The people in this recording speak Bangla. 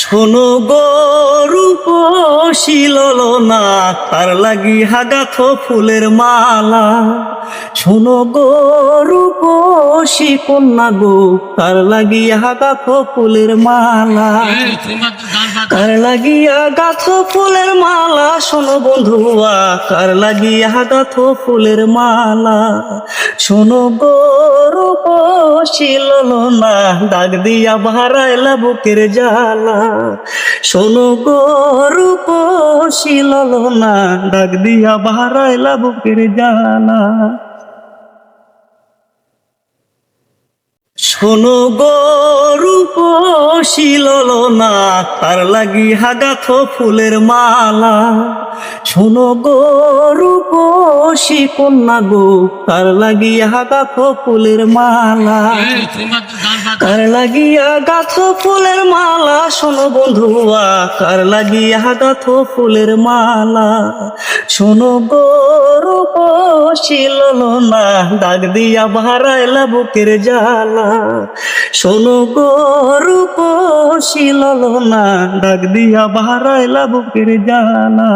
শোনো গো রূপসী ললনা, কার লাগি হাগাথ ফুলের মালা। শোনো গো রূপসী কন্যা গো, কার লাগিয়া গাথ ফুলের মালা। কার লাগিয়া গাথ ফুলের মালা, শোনো বন্ধুয়া, কার লাগিয়া গাথ ফুলের মালা। শোনো গো রূপসী ললনা, ডাক দিয়া ভারাইলা বুকের জ্বালা। শোনো গো রূপসী ললনা, ডাক দিয়া ভারাইলা বুকের জ্বালা। শোনো গো রূপসী ললনা, কার লাগি হাগাথ ফুলের মালা। শোনো গো রূপসী কন্যা গো, কার লাগিয়া গাথ ফুলের মালা। কার লাগিয়া গাথ ফুলের মালা, শোনো বন্ধুয়া, কার লাগিয়া গাথ ফুলের মালা। শোনো গো রূপসী ললনা, ডাক দিয়া ভারাইলা বুকের জ্বালা। শোনো গো রূপসী ললনা, ডাক দিয়া ভারাইলা বুকের জ্বালা।